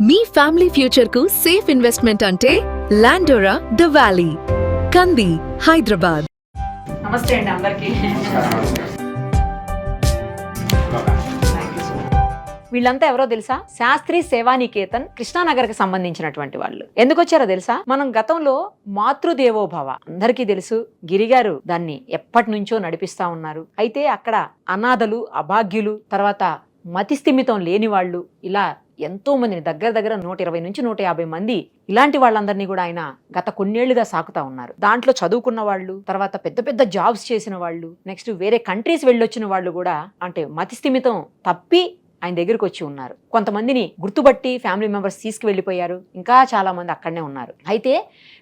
మీ family future కు safe investment అంటే లాండోరా the valley, కంది, హైదరాబాద్. నమస్తే అండి అందరికీ. వీళ్ళంతా ఎవరో తెలుసా? శాస్త్రి సేవానికేతన్ కృష్ణానగర్కి సంబంధించినటువంటి వాళ్ళు. ఎందుకు వచ్చారో తెలుసా? మనం గతంలో మాతృదేవోభవ అందరికీ తెలుసు, గిరిగారు దాన్ని ఎప్పటి నుంచో నడిపిస్తా ఉన్నారు. అయితే అక్కడ అనాథలు, అభాగ్యులు, తర్వాత మతిస్థిమితం లేని వాళ్ళు, ఇలా ఎంతో మందిని దగ్గర 120 నుంచి 150 మంది ఇలాంటి వాళ్ళందరినీ కూడా ఆయన గత కొన్నేళ్లుగా సాకుతా ఉన్నారు. దాంట్లో చదువుకున్న వాళ్ళు, తర్వాత పెద్ద జాబ్స్ చేసిన వాళ్ళు, నెక్స్ట్ వేరే కంట్రీస్ వెళ్ళొచ్చిన వాళ్ళు కూడా, అంటే మతిస్థిమితం తప్పి ఆయన దగ్గరికి వచ్చి ఉన్నారు. కొంతమందిని గుర్తుపట్టి ఫ్యామిలీ మెంబర్స్ తీసుకువెళ్ళిపోయారు. ఇంకా చాలా మంది అక్కడనే ఉన్నారు. అయితే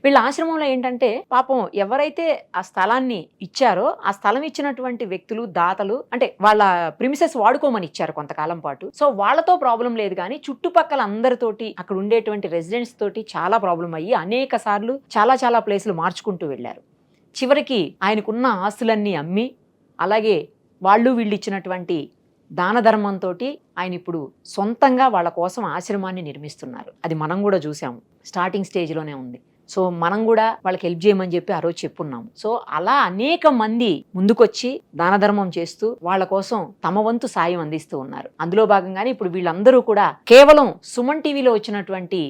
వీళ్ళ ఆశ్రమంలో ఏంటంటే, పాపం ఎవరైతే ఆ స్థలాన్ని ఇచ్చారో ఆ స్థలం ఇచ్చినటువంటి వ్యక్తులు, దాతలు, అంటే వాళ్ళ ప్రిమిసెస్ వాడుకోమని ఇచ్చారు కొంతకాలం పాటు. సో వాళ్ళతో ప్రాబ్లం లేదు, కానీ చుట్టుపక్కల అందరితోటి, అక్కడ ఉండేటువంటి రెసిడెంట్స్ తోటి చాలా ప్రాబ్లం అయ్యి అనేక సార్లు చాలా ప్లేసులు మార్చుకుంటూ వెళ్ళారు. చివరికి ఆయనకున్న ఆస్తులన్నీ అమ్మి, అలాగే వీళ్ళు ఇచ్చినటువంటి దాన ధర్మంతో ఆయన ఇప్పుడు సొంతంగా వాళ్ళ కోసం ఆశ్రమాన్ని నిర్మిస్తున్నారు. అది మనం కూడా చూసాము, స్టార్టింగ్ స్టేజ్లోనే ఉంది. సో మనం కూడా వాళ్ళకి హెల్ప్ చేయమని చెప్పి ఆ రోజు చెప్పున్నాము. సో అలా అనేక మంది ముందుకొచ్చి దాన ధర్మం చేస్తూ వాళ్ళ కోసం తమ వంతు సాయం అందిస్తూ ఉన్నారు. అందులో భాగంగానే ఇప్పుడు వీళ్ళందరూ కూడా కేవలం సుమన్ టీవీలో వచ్చినటువంటి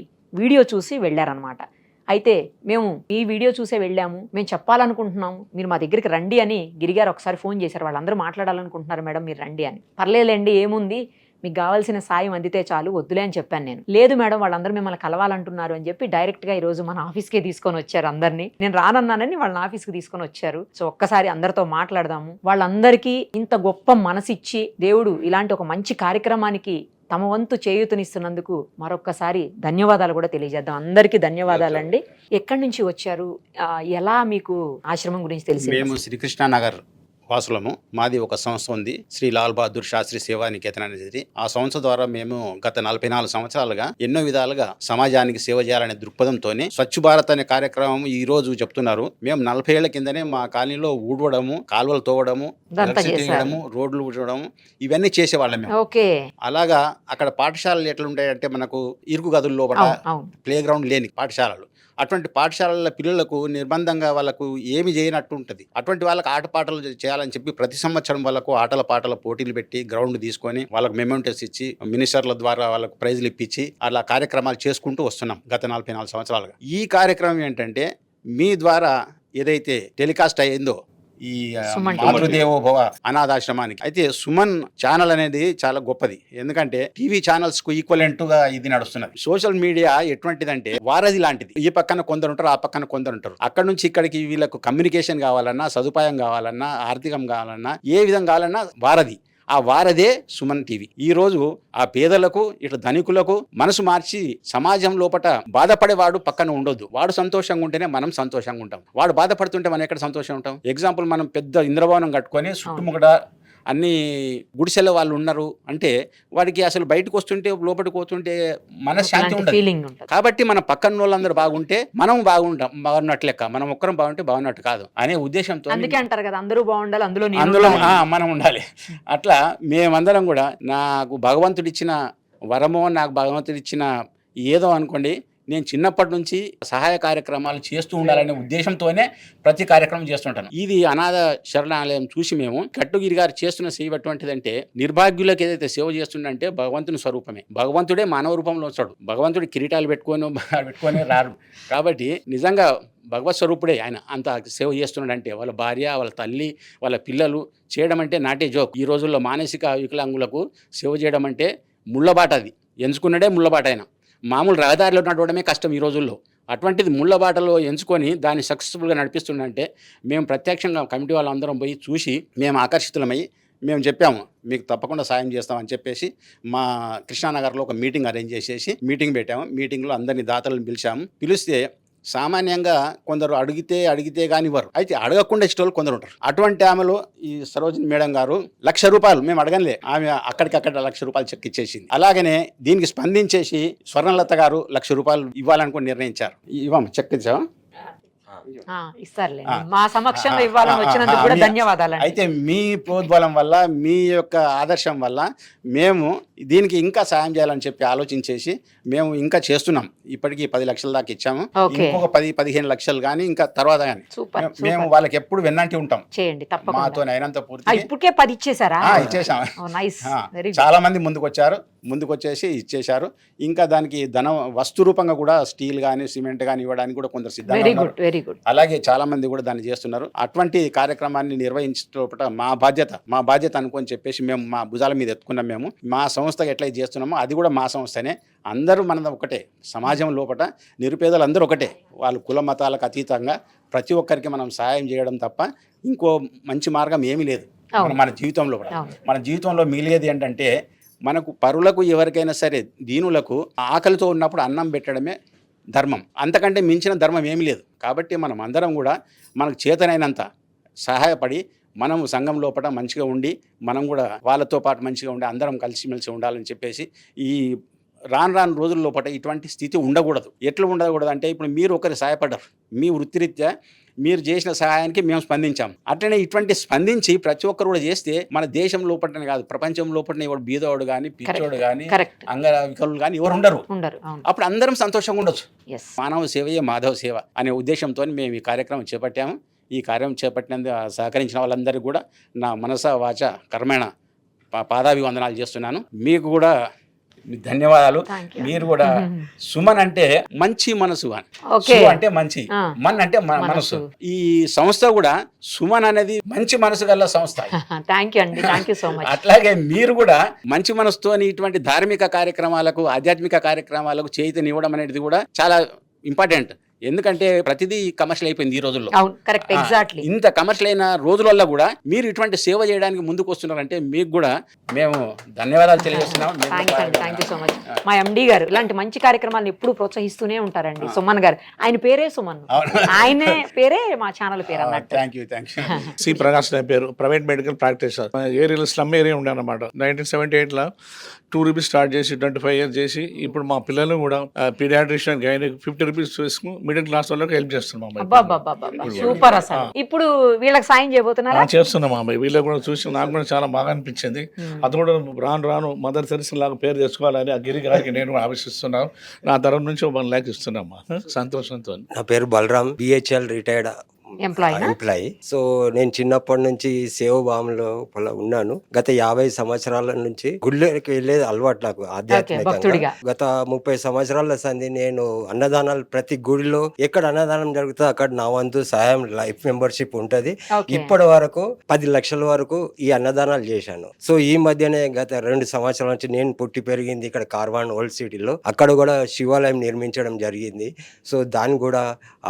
వీడియో చూసి వెళ్ళారనమాట. అయితే మేము ఈ వీడియో చూసే వెళ్ళాము, మేము చెప్పాలనుకుంటున్నాము, మీరు మా దగ్గరికి రండి అని గిరిగారు ఒకసారి ఫోన్ చేశారు. వాళ్ళందరూ మాట్లాడాలనుకుంటున్నారు మేడం, మీరు రండి అని. పర్లేదండి, ఏముంది, మీకు కావాల్సిన సాయం అందితే చాలు, వద్దులే అని చెప్పాను నేను. లేదు మేడం, వాళ్ళందరూ మిమ్మల్ని కలవాలంటున్నారు అని చెప్పి డైరెక్ట్గా ఈరోజు మన ఆఫీస్కే తీసుకొని వచ్చారు అందరినీ. నేను రానన్నానని వాళ్ళని ఆఫీస్కి తీసుకొని వచ్చారు. సో ఒక్కసారి అందరితో మాట్లాడదాము. వాళ్ళందరికీ ఇంత గొప్ప మనసిచ్చి దేవుడు ఇలాంటి ఒక మంచి కార్యక్రమానికి తమ వంతు చేయూతనిస్తున్నందుకు మరొక్కసారి ధన్యవాదాలు కూడా తెలియజేద్దాం. అందరికీ ధన్యవాదాలండి. ఎక్కడి నుంచి వచ్చారు, ఎలా మీకు ఆశ్రమం గురించి తెలిసి? మేము శ్రీకృష్ణ నగర్ వాసులము. మాది ఒక సంస్థ ఉంది, శ్రీ లాల్ బహదూర్ శాస్త్రి సేవానికేతన్ అనేది. ఆ సంస్థ ద్వారా మేము గత 44 సంవత్సరాలుగా ఎన్నో విధాలుగా సమాజానికి సేవ చేయాలనే దృక్పథంతో స్వచ్ఛ భారత్ అనే కార్యక్రమం ఈ రోజు చెప్తున్నారు. మేము 40 ఏళ్ల కిందనే మా కాలనీలో ఊడవడము, కాలువలు తోవడము, రోడ్లు ఊడవడము, ఇవన్నీ చేసేవాళ్ళం మేము. అలాగా అక్కడ పాఠశాలలు ఎట్లుంటాయంటే, మనకు ఇరుకు గదుల లోపల ప్లే గ్రౌండ్ లేని పాఠశాలలు, అటువంటి పాఠశాలల పిల్లలకు నిర్బంధంగా వాళ్ళకు ఏమి చేయనట్టు ఉంటుంది. అటువంటి వాళ్ళకి ఆటపాటలు చేయాలని చెప్పి ప్రతి సంవత్సరం వాళ్ళకు ఆటల పాటల పోటీలు పెట్టి గ్రౌండ్ తీసుకొని వాళ్ళకు మెమెంటోస్ ఇచ్చి మినిస్టర్ల ద్వారా వాళ్ళకు ప్రైజులు ఇప్పించి అలా కార్యక్రమాలు చేసుకుంటూ వస్తున్నాం గత 44 సంవత్సరాలుగా. ఈ కార్యక్రమం ఏంటంటే, మీ ద్వారా ఏదైతే టెలికాస్ట్ అయ్యిందో ఈ మాతృదేవోభవ అనాథాశ్రమానికి, అయితే సుమన్ ఛానల్ అనేది చాలా గొప్పది. ఎందుకంటే టీవీ ఛానల్స్ కు ఈక్వలెంట్ గా ఇది నడుస్తున్నది. సోషల్ మీడియా ఎటువంటిదంటే వారధి లాంటిది. ఈ పక్కన కొందరు ఉంటారు, ఆ పక్కన కొందరు ఉంటారు. అక్కడ నుంచి ఇక్కడికి వీళ్ళకు కమ్యూనికేషన్ కావాలన్నా, సదుపాయం కావాలన్నా, ఆర్థికం కావాలన్నా, ఏ విధంగా కావాలన్నా వారధి. ఆ వారదే సుమన్ టీవీ. ఈ రోజు ఆ పేదలకు, ఇట్లా ధనికులకు మనసు మార్చి సమాజం లోపట బాధపడేవాడు పక్కన ఉండొద్దు. వాడు సంతోషంగా ఉంటేనే మనం సంతోషంగా ఉంటాం. వాడు బాధపడుతుంటే మనం ఎక్కడ సంతోషంగా ఉంటాం? ఎగ్జాంపుల్, మనం పెద్ద ఇంద్రభవనం కట్టుకొని చుట్టుముగడ అన్ని గుడిసెల వాళ్ళు ఉన్నారు అంటే, వాడికి అసలు బయటకు వస్తుంటే, లోపలికి పోతుంటే మనశ్శాంతి ఉండదు. కాబట్టి మన పక్కన వాళ్ళందరూ బాగుంటే మనం బాగుంటాం, బాగున్నట్లు లెక్క. మనం ఒక్కరం బాగుంటే బాగున్నట్టు కాదు అనే ఉద్దేశంతో అంటారు కదా, అందరూ బాగుండాలి, అందులో మనం ఉండాలి. అట్లా మేమందరం కూడా, నాకు భగవంతుడిచ్చిన వరమో, నాకు భగవంతుడిచ్చిన ఏదో అనుకోండి, నేను చిన్నప్పటి నుంచి సహాయ కార్యక్రమాలు చేస్తూ ఉండాలనే ఉద్దేశంతోనే ప్రతి కార్యక్రమం చేస్తుంటాను. ఇది అనాథ శరణాలయం చూసి మేము, కట్టుగిరి గారు చేస్తున్న సేవ ఎటువంటిదంటే, నిర్భాగ్యులకు ఏదైతే సేవ చేస్తుందంటే భగవంతుని స్వరూపమే. భగవంతుడే మానవ రూపంలో వస్తాడు. భగవంతుడి కిరీటాలు పెట్టుకొని రారు. కాబట్టి నిజంగా భగవత్ స్వరూపుడే ఆయన. అంత సేవ చేస్తున్నాడంటే, వాళ్ళ భార్య, వాళ్ళ తల్లి, వాళ్ళ పిల్లలు చేయడం అంటే నాటే జోక్. ఈ రోజుల్లో మానసిక వికలాంగులకు సేవ చేయడం అంటే ముళ్ళబాట. అది ఎంచుకున్నడే ముళ్ళబాట. ఆయన మామూలు రహదారిలో నడవడమే కష్టం ఈ రోజుల్లో. అటువంటిది ముళ్ళబాటలో ఎంచుకొని దాన్ని సక్సెస్ఫుల్గా నడిపిస్తుందంటే, మేము ప్రత్యక్షంగా కమిటీ వాళ్ళందరం పోయి చూసి మేము ఆకర్షితులమై మేము చెప్పాము, మీకు తప్పకుండా సాయం చేస్తామని చెప్పేసి మా కృష్ణానగర్లో ఒక మీటింగ్ అరేంజ్ చేసేసి మీటింగ్ పెట్టాము. మీటింగ్లో అందరినీ దాతలను పిలిస్తే సామాన్యంగా కొందరు అడిగితే కానీ ఇవ్వరు. అయితే అడగకుండా ఇష్టం కొందరు ఉంటారు. అటువంటి ఆమెలో ఈ సరోజిని మేడం గారు ₹1,00,000 మేము అడగలే, ఆమె అక్కడికక్కడ ₹1,00,000 చెక్ ఇచ్చేసింది. అలాగనే దీనికి స్పందించేసి స్వర్ణలత గారు ₹1,00,000 ఇవ్వాలనుకుని నిర్ణయించారు. ఇవ్వము, చెక్ ఇచ్చాము. ఇస్తారులే, ఆ. మా సమక్షంలో ఇవ్వాలని వచ్చినందుకు కూడా ధన్యవాదాలు. అయితే మీ ప్రోద్బలం వల్ల, మీ యొక్క ఆదర్శం వల్ల మేము దీనికి ఇంకా సాయం చేయాలని చెప్పి ఆలోచించేసి మేము ఇంకా చేస్తున్నాం. ఇప్పటికీ 10 లక్షల దాకా ఇచ్చాము. ఓకే. ఇంకొక 10-15 లక్షలు కానీ ఇంకా తర్వాత కానీ సూపర్, మేము వాళ్ళకి ఎప్పుడు వెన్నంటి ఉంటాం. చేయండి తప్పకుండా. మాతో అయినంత పూర్తి ఇప్పటికే 10 ఇచ్చేసారా? ఇచ్చేసాం. Nice, very good. చాలా మంది ముందుకొచ్చేసి ఇచ్చేశారు. ఇంకా దానికి వస్తు రూపంగా కూడా స్టీల్ కానీ సిమెంట్ కానీ ఇవ్వడానికి కూడా కొందరు సిద్ధంగా వెరీ ఉన్నారు. Good, very good. అలాగే చాలా మంది కూడా దాన్ని చేస్తున్నారు. అటువంటి కార్యక్రమాన్ని నిర్వహించడం మా బాధ్యత అనుకొని చెప్పేసి మేము మా భుజాల మీద ఎత్తుకున్నాం. మేము మా సంస్థగా ఎట్లా చేస్తున్నామో అది కూడా మా సంస్థనే. అందరూ మనది ఒకటే, సమాజం లోపల నిరుపేదలు అందరూ ఒకటే. వాళ్ళు కుల మతాలకు అతీతంగా ప్రతి ఒక్కరికి మనం సహాయం చేయడం తప్ప ఇంకో మంచి మార్గం ఏమీ లేదు మన జీవితంలో కూడా. మన జీవితంలో మిగిలేది ఏంటంటే మనకు పరులకు ఎవరికైనా సరే దీనులకు ఆకలితో ఉన్నప్పుడు అన్నం పెట్టడమే ధర్మం. అంతకంటే మించిన ధర్మం ఏమీ లేదు. కాబట్టి మనం అందరం కూడా మనకు చేతనైనంత సహాయపడి మనము సంఘం లోపల మంచిగా ఉండి మనం కూడా వాళ్ళతో పాటు మంచిగా ఉండి అందరం కలిసిమెలిసి ఉండాలని చెప్పేసి ఈ రాను రోజుల లోపల ఇటువంటి స్థితి ఉండకూడదు. ఎట్లా ఉండకూడదు అంటే ఇప్పుడు మీరు ఒకరు సహాయపడ్డారు, మీ వృత్తిరీత్యా మీరు చేసిన సహాయానికి మేము స్పందించాం. అట్లనే ఇటువంటి స్పందించి ప్రతి ఒక్కరు కూడా చేస్తే మన దేశం లోపలనే కాదు ప్రపంచం లోపలనే ఎవరు బీదవాడు కానీ పిచ్చోడు కానీ అంగవికలుడు కానీ ఎవరు ఉండరు. అప్పుడు అందరం సంతోషంగా ఉండొచ్చు. మానవ సేవయే మాధవ సేవ అనే ఉద్దేశంతో మేము ఈ కార్యక్రమం చేపట్టాము. ఈ కార్యం చేపట్టినందుకు సహకరించిన వాళ్ళందరికీ కూడా నా మనస వాచ కర్మేణ పాదాభివందనాలు చేస్తున్నాను. మీకు కూడా ధన్యవాదాలు. మీరు కూడా సుమన్ అంటే మంచి మనసు అని, అంటే మంచి, మన్ అంటే మనసు. ఈ సంస్థ కూడా సుమన్ అనేది మంచి మనసు గల సంస్థ. అట్లాగే మీరు కూడా మంచి మనసుతో ఇటువంటి ధార్మిక కార్యక్రమాలకు ఆధ్యాత్మిక కార్యక్రమాలకు చేతినివ్వడం అనేది కూడా చాలా ఇంపార్టెంట్. ఎందుకంటే ప్రతిదీ కమర్షియల్ అయిపోయింది ఈ రోజుల్లో. ఇంత కమర్షియల్ అయిన రోజులలో కూడా మీరు ఇటువంటి సేవ చేయడానికి ముందుకు వస్తున్నారంటే మీకు కూడా మేము ధన్యవాదాలు తెలియజేస్తున్నాం. మా ఎండి గారు ఇలాంటి మంచి కార్యక్రమాలను ఎప్పుడు ప్రోత్సహిస్తూనే ఉంటారండి. సుమన్ గారు, ఆయన పేరే సుమన్, ఆయనే పేరే మా ఛానల్ పేరు అన్నట్టు. Thank you. సి ప్రకాష్ నా పేరు, ప్రైవేట్ మెడికల్ ప్రాక్టీషర్. ఏరియాలో స్లమ్ ఏరియా ఉండే అనమాట. 1978లో 2 రూపీస్ స్టార్ట్ చేసి 25 years చేసి ఇప్పుడు మా పిల్లలు కూడా పీడియాట్రిషియన్ గైనిక్ 50 రూపీస్ తీసుకుని మిడిల్ క్లాస్ వాళ్ళకి హెల్ప్ చేస్తున్నాం. సూపర్. అసలు ఇప్పుడు వీళ్ళకి సాయం చేయబోతున్నారా? చేస్తున్నాం అమ్మాయి. వీళ్ళకి కూడా చూసి నాకు కూడా చాలా బాగా అనిపించింది. అది కూడా రాను మదర్ తెరిసిన లాగా పేరు తెచ్చుకోవాలని ఆ గిరి గారికి నేను కూడా ఆవిష్టిస్తున్నాను. నా తరఫు నుంచి 1 lakh ఇస్తున్నామ్మా సంతోషంతో. నా పేరు Balaram, BHEL retired employee. So నేను చిన్నప్పటి నుంచి సేవభావంలో ఉన్నాను. గత 50 సంవత్సరాల నుంచి గుళ్ళకి వెళ్ళేది అలవాటు నాకు ఆధ్యాత్మికంగా. గత 30 సంవత్సరాల సంది నేను అన్నదానాలు ప్రతి గుడిలో ఎక్కడ అన్నదానం జరుగుతుందో అక్కడ నా వంతు సహాయం లైఫ్ మెంబర్షిప్ ఉంటది. ఇప్పటి వరకు 10 లక్షల వరకు ఈ అన్నదానాలు చేశాను. సో ఈ మధ్యనే గత 2 సంవత్సరాల నుంచి నేను పుట్టి పెరిగింది ఇక్కడ కార్వాన్ ఓల్డ్ సిటీలో. అక్కడ కూడా శివాలయం నిర్మించడం జరిగింది. సో దాన్ని కూడా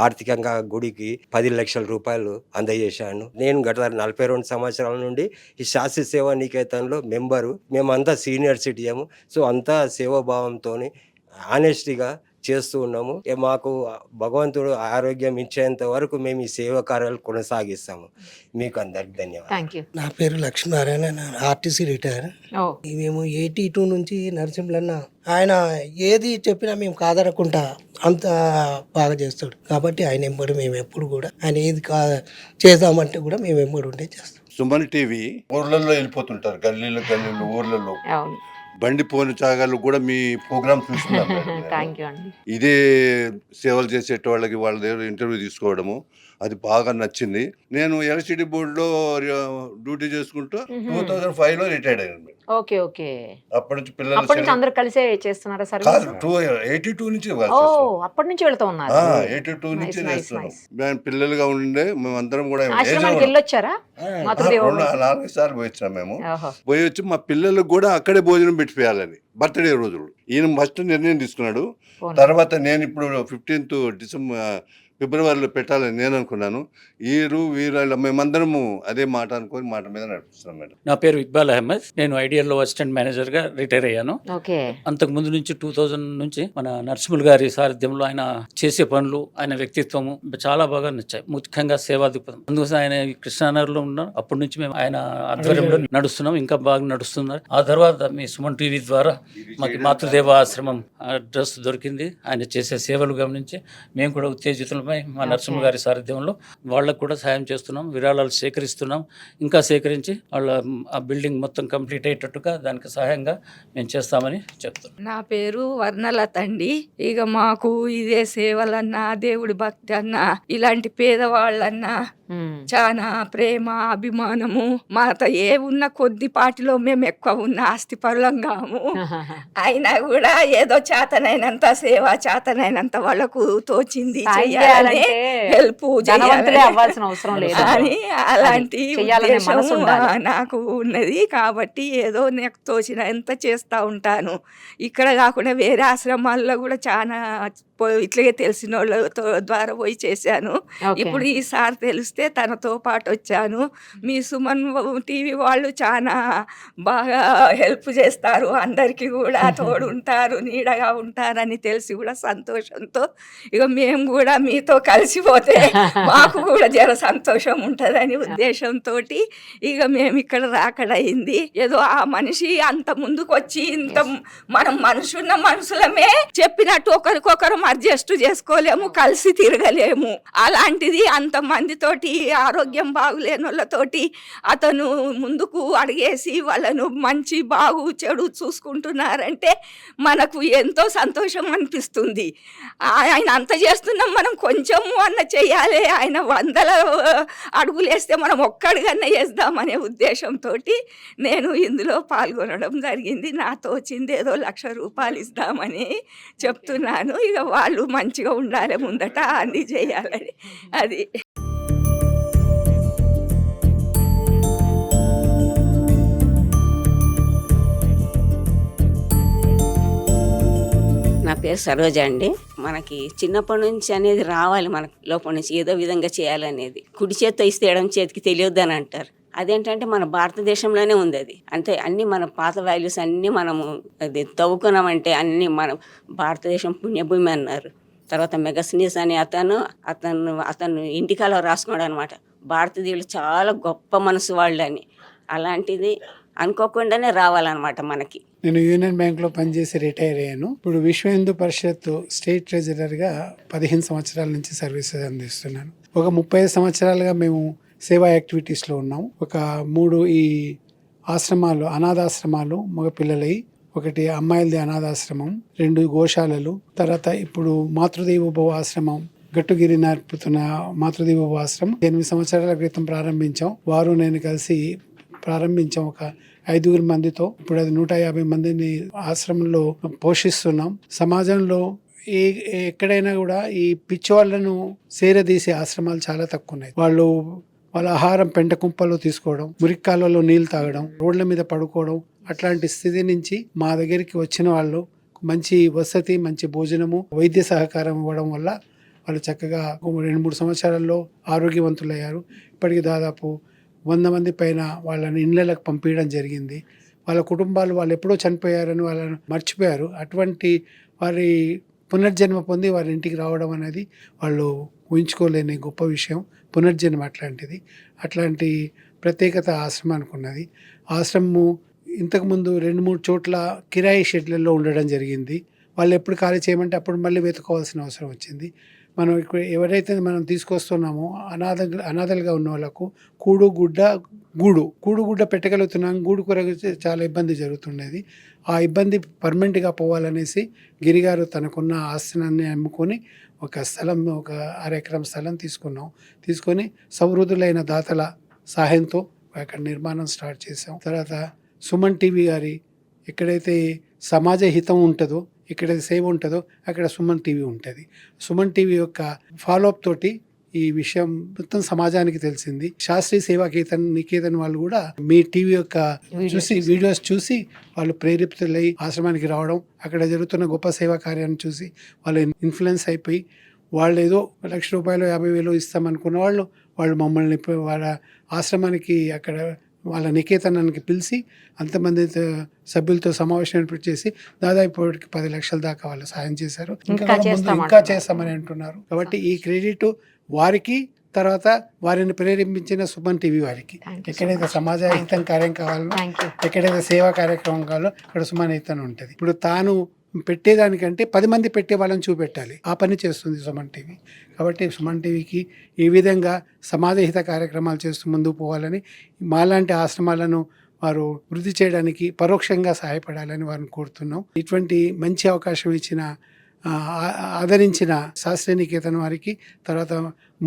ఆర్థికంగా గుడికి 10 లక్షల రూపాయలు అందజేశాను. నేను గత 42 సంవత్సరాల నుండి ఈ శాస్త్రీ సేవా నికేతన్లో మెంబరు. మేమంతా సీనియర్ సిటిజన్. సో అంతా సేవాభావంతో ఆనెస్టీగా చేస్తూ ఉన్నాము. మాకు భగవంతుడు ఆరోగ్యం ఇచ్చేంత వరకు మేము ఈ సేవా కార్యాలు కొనసాగిస్తాము. మీకు అందరికి ధన్యవాదాలు. నా పేరు లక్ష్మీనారాయణ, ఆర్టీసీ రిటైర్. మేము 82 నుంచి నరసింహన్న ఆయన ఏది చెప్పినా మేము కాదనకుండా అంత బాగా చేస్తాడు. కాబట్టి ఆయన ఎంబడి మేము ఎప్పుడు కూడా ఆయన ఏది చేద్దామంటే కూడా మేము ఎంబడి ఉంటే చేస్తాం. సుమన్ టీవీ ఊర్లలో వెళ్ళిపోతుంటారు, గల్లీలు ఊర్లలో బండి పోని చాగాలు కూడా మీ ప్రోగ్రామ్ చూస్తున్నాం. ఇదే సేవలు చేసేటోళ్ళకి వాళ్ళ దగ్గర ఇంటర్వ్యూ తీసుకోవడము అది బాగా నచ్చింది. నేను ఎలక్ట్రిసిటీ బోర్డులో డ్యూటీ చేసుకుంటూ 2005లో రిటైర్డ్ అయ్యాను. అప్పటి నుంచి పిల్లలు అందరూ కలిసే చేస్తున్నారా సార్? 82 నుంచి 82 నుంచి చేస్తున్నాం. మేము పిల్లలుగా ఉండే మేమందరం కూడా 4 సార్లు పోయిచ్చినాం. మేము పోయి వచ్చి మా పిల్లలకు కూడా అక్కడే భోజనం పెట్టిపోయాలని బర్త్డే రోజులు ఈయన ఫస్ట్ నిర్ణయం తీసుకున్నాడు. తర్వాత నేను ఇప్పుడు 15th ఫిబ్రవరిలో పెట్టాలని నేను అనుకున్నాను. వీళ్ళు మేమందరము అదే మాట అనుకొని మాట మీద నడిపిస్తున్నాం. మేడం, నా పేరు ఇక్బాల్ అహ్మద్. నేను ఐడియల్లో అసిస్టెంట్ మేనేజర్ గా రిటైర్ అయ్యాను. అంతకు ముందు నుంచి 2000 నుంచి మన నరసింహులు గారి సారథ్యంలో ఆయన చేసే పనులు, ఆయన వ్యక్తిత్వము చాలా బాగా నచ్చాయి. ముఖ్యంగా సేవా దృక్పథం. అందుకోసం ఆయన కృష్ణానగర్లో ఉన్నాం. అప్పటి నుంచి మేము ఆయన ఆధ్వర్యంలో నడుస్తున్నాం. ఇంకా బాగా నడుస్తున్నారు. ఆ తర్వాత మీ సుమన్ టీవీ ద్వారా మాకు మాతృదేవ ఆశ్రమం అడ్రస్ దొరికింది. ఆయన చేసే సేవలు గమనించి మేము కూడా ఉత్తేజితులమై ఏర్పాటుపై మా నరసింహ గారి సారథ్యంలో వాళ్ళకు కూడా సాయం చేస్తున్నాం, విరాళాలు సేకరిస్తున్నాం. ఇంకా సేకరించి వాళ్ళ ఆ బిల్డింగ్ మొత్తం కంప్లీట్ అయ్యేటట్టుగా దానికి సహాయంగా మేము చేస్తామని చెప్తున్నాం. నా పేరు వర్ణలత అండి. ఇక మాకు ఇదే సేవలన్నా, దేవుడి భక్తి అన్నా, ఇలాంటి పేదవాళ్ళన్నా చాలా ప్రేమ, అభిమానము. మాతో ఏ ఉన్న కొద్దిపాటిలో మేము ఎక్కువ ఉన్న ఆస్తి పరులంగాము. అయినా కూడా ఏదో చేతనైనంత సేవ, చేతనైనంత వాళ్ళకు తోచింది చేయాలని, హెల్ప్ అవ్వాల్సిన అవసరం లేదు అని అలాంటి చెయ్యాలనే మనసు ఉద్దేశం ఉండాలి. నాకు ఉన్నది. కాబట్టి ఏదో నాకు తోచిన ఎంత చేస్తూ ఉంటాను. ఇక్కడ కాకుండా వేరే ఆశ్రమాల్లో కూడా చాలా ఇట్లాగే తెలిసిన వాళ్ళతో ద్వారా పోయి చేశాను. ఇప్పుడు ఈసారి తెలిస్తే తనతో పాటు వచ్చాను. మీ సుమన్ టీవీ వాళ్ళు చాలా బాగా హెల్ప్ చేస్తారు, అందరికీ కూడా తోడుంటారు, నీడగా ఉంటారని తెలిసి కూడా సంతోషంతో ఇక మేము కూడా మీతో కలిసిపోతే మాకు కూడా జర సంతోషం ఉంటుందని ఉద్దేశంతో ఇక మేము ఇక్కడ రాకడయింది. ఏదో ఆ మనిషి అంత ముందుకు వచ్చి ఇంత మనం మనుషులమే చెప్పినట్టు ఒకరికొకరు అడ్జస్ట్ చేసుకోలేము, కలిసి తిరగలేము. అలాంటిది అంత మందితోటి ఆరోగ్యం బాగులేని వాళ్ళతోటి అతను ముందుకు అడిగేసి వాళ్ళను మంచి బాగు చెడు చూసుకుంటున్నారంటే మనకు ఎంతో సంతోషం అనిపిస్తుంది. ఆయన అంత చేస్తున్నాం, మనం కొంచెము అన్న చెయ్యాలి. ఆయన 100 అడుగులు వేస్తే మనం ఒక్కడిగన్నా వేద్దామనే ఉద్దేశంతో నేను ఇందులో పాల్గొనడం జరిగింది. నాతో వచ్చింది ఏదో 1,00,000 రూపాయలు ఇద్దామని చెప్తున్నాను. ఇక వాళ్ళు మంచిగా ఉండాలి, ముందట అన్ని చేయాలని. అది నా పేరు సరోజ అండి. మనకి చిన్నప్పటి నుంచి అనేది రావాలి, మన లోపల నుంచి ఏదో విధంగా చేయాలనేది. కుడి చేత్తో ఇస్తే ఎడం చేతికి తెలియొద్దు అని అంటారు. అదేంటంటే మన భారతదేశంలోనే ఉంది అది. అంటే అన్ని మన పాత వాల్యూస్ అన్నీ మనము అది తవ్వుకున్నామంటే అన్నీ మన భారతదేశం పుణ్యభూమి అన్నారు. తర్వాత మెగస్నీస్ అని అతను ఇంటికాలో రాసుకున్నాడు అనమాట. భారతీయులు చాలా గొప్ప మనసు వాళ్ళు అని. అలాంటిది అనుకోకుండానే రావాలన్నమాట మనకి. నేను యూనియన్ బ్యాంక్లో పనిచేసి రిటైర్ అయ్యాను. ఇప్పుడు విశ్వ హిందూ పరిషత్ స్టేట్ ట్రెజరర్గా 15 సంవత్సరాల నుంచి సర్వీసెస్ అందిస్తున్నాను. ఒక 35 సంవత్సరాలుగా మేము సేవా యాక్టివిటీస్లో ఉన్నాము. ఒక 3 ఈ ఆశ్రమాలు, అనాథాశ్రమాలు మగపిల్లలై, ఒకటి అమ్మాయిలది అనాథాశ్రమం, 2 గోశాలలు, తర్వాత ఇప్పుడు మాతృదేవోభవ ఆశ్రమం, గట్టుగిరి నేర్పుతున్న మాతృదేవోభవ ఆశ్రమం 8 సంవత్సరాల క్రితం ప్రారంభించాం. వారు నేను కలిసి ప్రారంభించాం ఒక 5 మందితో. ఇప్పుడు అది 150 మందిని ఆశ్రమంలో పోషిస్తున్నాం. సమాజంలో ఎక్కడైనా కూడా ఈ పిచ్చివాళ్లను సేరదీసే ఆశ్రమాలు చాలా తక్కువ ఉన్నాయి. వాళ్ళ ఆహారం పెంట కుంపలో తీసుకోవడం, మురిక్కాలలో నీళ్లు తాగడం, రోడ్ల మీద పడుకోవడం, అట్లాంటి స్థితి నుంచి మా దగ్గరికి వచ్చిన వాళ్ళు మంచి వసతి, మంచి భోజనము, వైద్య సహకారం ఇవ్వడం వల్ల వాళ్ళు చక్కగా 2-3 సంవత్సరాల్లో ఆరోగ్యవంతులయ్యారు. ఇప్పటికి దాదాపు 100 మంది పైన వాళ్ళని ఇళ్ళకి పంపించడం జరిగింది. వాళ్ళ కుటుంబాలు వాళ్ళు ఎప్పుడో చనిపోయారని వాళ్ళని మర్చిపోయారు. అటువంటి వారి పునర్జన్మ పొంది వారి ఇంటికి రావడం అనేది వాళ్ళు ఊహించుకోలేని గొప్ప విషయం. పునర్జన్మ అట్లాంటి ప్రత్యేకత ఆశ్రమానికి ఉన్నది. ఆశ్రమము ఇంతకుముందు 2-3 చోట్ల కిరాయి షెడ్లలో ఉండడం జరిగింది. వాళ్ళు ఎప్పుడు ఖాళీ చేయమంటే అప్పుడు మళ్ళీ వెతుకోవాల్సిన అవసరం వచ్చింది. మనం ఇక్కడ ఎవరైతే మనం తీసుకొస్తున్నామో అనాథలుగా ఉన్న వాళ్ళకు కూడుగుడ్డ పెట్టగలుగుతున్నాం. గూడు కొరకు చాలా ఇబ్బంది జరుగుతుండేది. ఆ ఇబ్బంది పర్మనెంట్గా పోవాలనేసి గిరిగారు తనకున్న ఆస్తినాన్ని అమ్ముకొని ఒక 6 ఎకరం స్థలం తీసుకొని సౌహృదులైన దాతల సహాయంతో అక్కడ నిర్మాణం స్టార్ట్ చేసాం. తర్వాత సుమన్ టీవీ గారి ఎక్కడైతే సమాజ హితం ఉంటుందో, ఎక్కడైతే సేవ ఉంటుందో అక్కడ సుమన్ టీవీ ఉంటుంది. సుమన్ టీవీ యొక్క ఫాలోఅప్ తోటి ఈ విషయం మొత్తం సమాజానికి తెలిసింది. శాస్త్రీయ సేవా నికేతన్ వాళ్ళు కూడా మీ టీవీ యొక్క వీడియోస్ చూసి వాళ్ళు ప్రేరితులై ఆశ్రమానికి రావడం, అక్కడ జరుగుతున్న గొప్ప సేవా కార్యాన్ని చూసి వాళ్ళు ఇన్ఫ్లుయెన్స్ అయిపోయి వాళ్ళు ఏదో 1,00,000 రూపాయలు 50,000 ఇస్తామనుకున్న వాళ్ళు మమ్మల్ని వాళ్ళ ఆశ్రమానికి అక్కడ వాళ్ళ నికేతనానికి పిలిచి అంతమంది సభ్యులతో సమావేశం చేసి దాదాపు 10 లక్షల దాకా వాళ్ళు సాయం చేశారు. ఇంకా చేస్తామని అంటున్నారు. కాబట్టి ఈ క్రెడిట్ వారికి, తర్వాత వారిని ప్రేరేపించిన సుమన్ టీవీ వారికి. ఎక్కడైతే సమాజ హితం కార్యం కావాలో, ఎక్కడైతే సేవా కార్యక్రమం కావాలో అక్కడ సుమన్ హితం ఉంటుంది. ఇప్పుడు తాను పెట్టేదానికంటే 10 మంది పెట్టే వాళ్ళని చూపెట్టాలి. ఆ పని చేస్తుంది సుమన్ టీవీ. కాబట్టి సుమన్ టీవీకి ఈ విధంగా సమాజహిత కార్యక్రమాలు చేస్తూ ముందుకు పోవాలని, మాలాంటి ఆశ్రమాలను వారు వృద్ధి చేయడానికి పరోక్షంగా సహాయపడాలని వారిని కోరుతున్నాం. ఇటువంటి మంచి అవకాశం ఇచ్చిన ఆదరించిన శాస్త్రీయ నికేతన్ వారికి, తర్వాత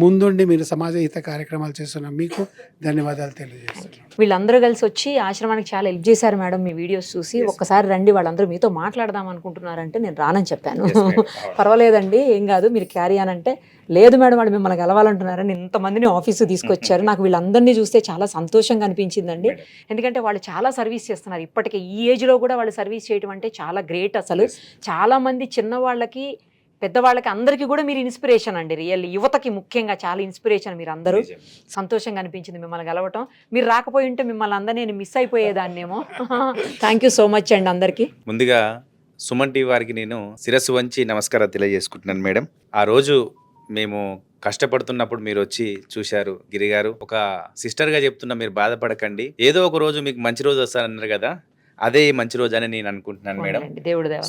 ముందుండి మీరు సమాజహిత కార్యక్రమాలు చేస్తున్న మీకు ధన్యవాదాలు తెలియజేస్తున్నాను. వీళ్ళందరూ కలిసి వచ్చి ఆశ్రమానికి చాలా హెల్ప్ చేశారు మేడం. మీ వీడియోస్ చూసి ఒక్కసారి రండి, వాళ్ళందరూ మీతో మాట్లాడదాం అనుకుంటున్నారంటే నేను రానని చెప్పాను. పర్వాలేదండి, ఏం కాదు, మీరు క్యారీ అని అంటే, లేదు మేడం వాళ్ళు మిమ్మల్ని కలవాలంటున్నారని ఇంతమందిని ఆఫీసు తీసుకొచ్చారు. నాకు వీళ్ళందరినీ చూస్తే చాలా సంతోషంగా అనిపించిందండి. ఎందుకంటే వాళ్ళు చాలా సర్వీస్ చేస్తున్నారు. ఇప్పటికే ఈ ఏజ్లో కూడా వాళ్ళు సర్వీస్ చేయడం అంటే చాలా గ్రేట్. అసలు చాలామంది చిన్నవాళ్ళకి, పెద్దవాళ్ళకి, అందరికీ కూడా మీరు ఇన్స్పిరేషన్ అండి. రియల్ యువతకి ముఖ్యంగా చాలా ఇన్స్పిరేషన్. మీరు అందరూ సంతోషంగా అనిపించింది మిమ్మల్ని కలవటం. మీరు రాకపోయి ఉంటే మిమ్మల్ని అందరూ నేను మిస్ అయిపోయేదాన్నేమో. థ్యాంక్ యూ సో మచ్ అండి అందరికీ. ముందుగా సుమన్ టీవీ వారికి నేను శిరస్సు వంచి నమస్కారాలు తెలియజేసుకుంటున్నాను మేడం. ఆ రోజు మేము కష్టపడుతున్నప్పుడు మీరు వచ్చి చూశారు. గిరిగారు, ఒక సిస్టర్గా చెప్తున్నా, మీరు బాధపడకండి, ఏదో ఒక రోజు మీకు మంచి రోజు వస్తారన్నారు కదా, అదే మంచి రోజు అని నేను అనుకుంటున్నాను మేడం.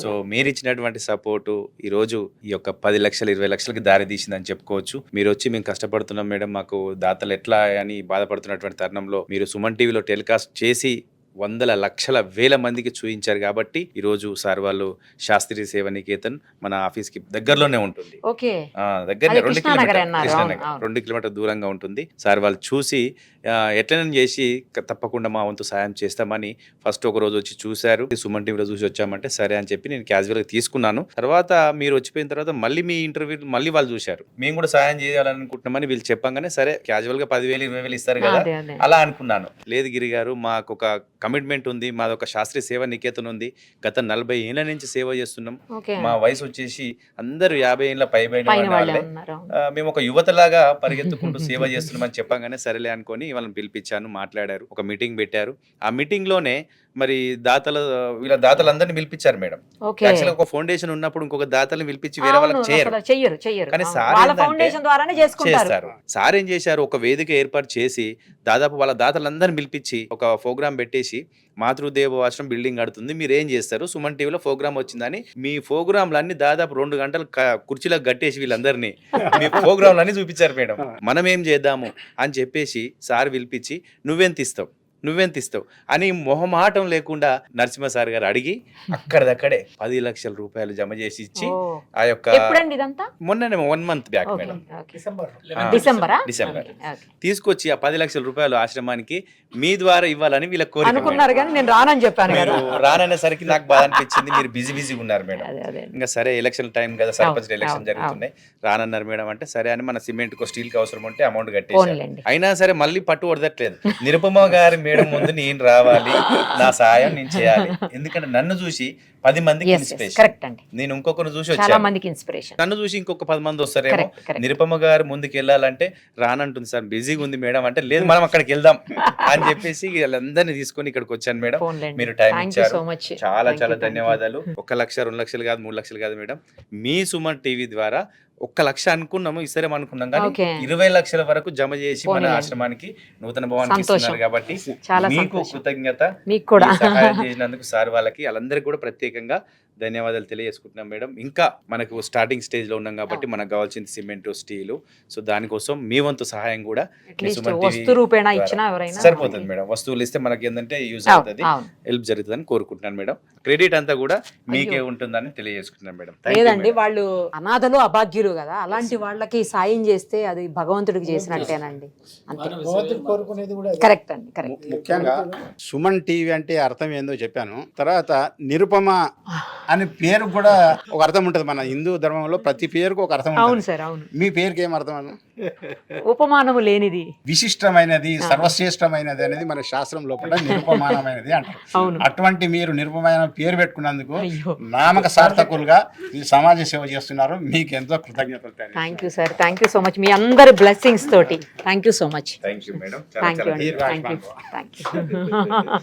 సో మీరు ఇచ్చినటువంటి సపోర్టు ఈరోజు ఈ యొక్క 10 లక్షలు 20 లక్షలకి దారి తీసిందని చెప్పుకోవచ్చు. మీరు వచ్చి మేము కష్టపడుతున్నాం మేడం, మాకు దాతలు ఎట్లా అని బాధపడుతున్నటువంటి తరుణంలో మీరు సుమన్ టీవీలో టెలికాస్ట్ చేసి వందల లక్షల వేల మందికి చూపించారు. కాబట్టి ఈరోజు సార్ వాళ్ళు శాస్త్రీయ సేవ నికేతన్ మన ఆఫీస్కి దగ్గరలోనే ఉంటుంది. దగ్గరనే 2 కిలోమీటర్ దూరంగా ఉంటుంది. సార్ వాళ్ళు చూసి ఎట్లనే చేసి తప్పకుండా మా వంతు సాయం చేస్తామని ఫస్ట్ ఒక రోజు వచ్చి చూశారు. సుమన్ టీవీలో చూసి వచ్చామంటే సరే అని చెప్పి నేను క్యాజువల్గా తీసుకున్నాను. తర్వాత మీరు వచ్చిపోయిన తర్వాత మళ్ళీ మీ ఇంటర్వ్యూ మళ్ళీ వాళ్ళు చూశారు, మేము కూడా సాయం చేయాలనుకుంటున్నామని వీళ్ళు చెప్పంగానే సరే క్యాజువల్గా 10,000 20,000 ఇస్తారు కదా అలా అనుకున్నాను. లేదు గిరి గారు, మాకు ఒక కమిట్మెంట్ ఉంది, మాది ఒక శాస్త్రీయ సేవ నికేతన్ ఉంది, గత 40 ఏళ్ల నుంచి సేవ చేస్తున్నాం. మా వయసు వచ్చేసి అందరూ 50 ఏళ్ళ పైబడిన వాళ్ళే, మేము ఒక యువతలాగా పరిగెత్తుకుంటూ సేవ చేస్తున్నామని చెప్పగానే సరేలే అనుకొని వాళ్ళని పిలిపించాను. మాట్లాడారు, ఒక మీటింగ్ పెట్టారు. ఆ మీటింగ్ లోనే మరి వీళ్ళ దాతలందరినీ పిలిపించారు మేడం. యాక్చువల్గా ఒక ఫౌండేషన్ ఉన్నప్పుడు ఇంకొక దాతలను పిలిపించి వేరే వాళ్ళకి చేయరు, కానీ చేస్తారు. సార్ ఏం చేశారు, ఒక వేదిక ఏర్పాటు చేసి దాదాపు వాళ్ళ దాతలందరినీ పిలిపించి ఒక ప్రోగ్రామ్ పెట్టేసి, మాతృదేవ ఆశ్రమం బిల్డింగ్ కడుతుంది, మీరు ఏం చేస్తారు, సుమన్ టీవీలో ప్రోగ్రామ్ వచ్చిందని మీ ప్రోగ్రాంలన్నీ దాదాపు 2 గంటలు కుర్చీలకు కట్టేసి వీళ్ళందరినీ మీ ప్రోగ్రాంలన్నీ చూపించారు మేడం. మనం ఏం చేద్దాము అని చెప్పేసి సార్ పిలిపించి నువ్వెంత ఇస్తావు అని మొహమాటం లేకుండా నరసింహ సార్ గారు అడిగి అక్కడదక్కడే 10 లక్షల రూపాయలు జమ చేసి ఇచ్చి ఆ యొక్క మొన్ననే 1 మంత్ బ్యాక్ మేడం, డిసెంబర్ తీసుకొచ్చి ఆ 10 లక్షల రూపాయలు ఆశ్రమానికి మీ ద్వారా ఇవ్వాలని వీళ్ళ కోరిక. మీరు రాననేసరికి నాకు బాధ అనిపించింది, మీరు బిజీ ఉన్నారు మేడం. ఇంకా సరే ఎలక్షన్ టైం కదా, సర్పంచ్ ఎలక్షన్ జరుగుతున్నాయి, రానన్నారు మేడం అంటే సరే అని మన సిమెంట్ కో స్టీల్ కి అవసరం ఉంటే అమౌంట్ కట్టేసి, అయినా సరే మళ్ళీ పట్టు వదలట్లేదు. నిరుపమ గారి మేడం ముందు నేను రావాలి, నా సాయం నేను చేయాలి, ఎందుకంటే నన్ను చూసి 10 మందికి ఇన్స్పిరేషన్, నేను ఇంకొకరు చూసి వచ్చాను, నన్ను చూసి ఇంకొక 10 మంది వస్తారేమో. నిరుపమ గారు ముందుకు వెళ్ళాలంటే రానంటుంది సార్, బిజీగా ఉంది మేడం అంటే, లేదు మనం అక్కడికి వెళ్దాం అని చెప్పేసి వీళ్ళందరినీ తీసుకొని ఇక్కడికి వచ్చాను మేడం. మీరు టైం ఇచ్చారు, చాలా చాలా ధన్యవాదాలు. 1 లక్ష 2 లక్షలు కాదు 3 లక్షలు కాదు మేడం, మీ సుమన్ టీవీ ద్వారా 1 లక్ష అనుకున్నాము, ఇస్తారేమో అనుకున్నాం, కానీ 20 లక్షల వరకు జమ చేసి మన ఆశ్రమానికి నూతన భవనానికి ఇస్తున్నారు. కాబట్టి మీకు కృతజ్ఞత, సహాయం చేసినందుకు సార్ వాళ్ళకి వాళ్ళందరికీ కూడా ప్రత్యేకంగా ధన్యవాదాలు తెలియజేసుకుంటున్నాం మేడం. ఇంకా మనకు స్టార్టింగ్ స్టేజ్ లో ఉన్నాం కాబట్టి మనకు కావాల్సింది సిమెంట్ స్టీలు, సో దానికోసం మీ వంతు సహాయం కూడా సరిపోతుంది మేడం. వస్తువులు ఇస్తే మనకి ఏంటంటే యూజ్ అవుతుంది, హెల్ప్ జరుగుతుందని కోరుకుంటున్నాను మేడం. క్రెడిట్ అంతా కూడా మీకే ఉంటుందని తెలియజేసుకుంటున్నాను మేడం. లేదండి, వాళ్ళు అనాథలు అభాగ్యులు కదా, అలాంటి వాళ్ళకి సాయం చేస్తే అది భగవంతుడికి చేసినట్టేనండి. కరెక్ట్ అండి, కరెక్ట్. ముఖ్యంగా సుమన్ టీవీ అంటే అర్థం ఏందో చెప్పాను. తర్వాత నిరుపమ అని పేరు కూడా ఒక అర్థం ఉంటుంది. మన హిందూ ధర్మంలో ప్రతి పేరుకు ఒక అర్థం ఉంటుంది. అవును సార్, అవును. మీ పేరుకి ఏం అర్థం అన్న? ఉపమానము లేనిది, విశిష్టమైనది, సర్వశ్రేష్టమైనది అనేది మన శాస్త్రం లోపల నిరుపమానమైనది అంటారు. అటువంటి మీరు నిరుపమైన పేరు పెట్టుకున్నందుకు నామక సార్థకులుగా ఈ సమాజ సేవ చేస్తున్నారు, మీకు ఎంతో కృతజ్ఞతలు. Thank you sir, thank you so much. మీ అందరి బ్లెస్సింగ్స్ తోటి thank you so much. Thank you madam. Thank you.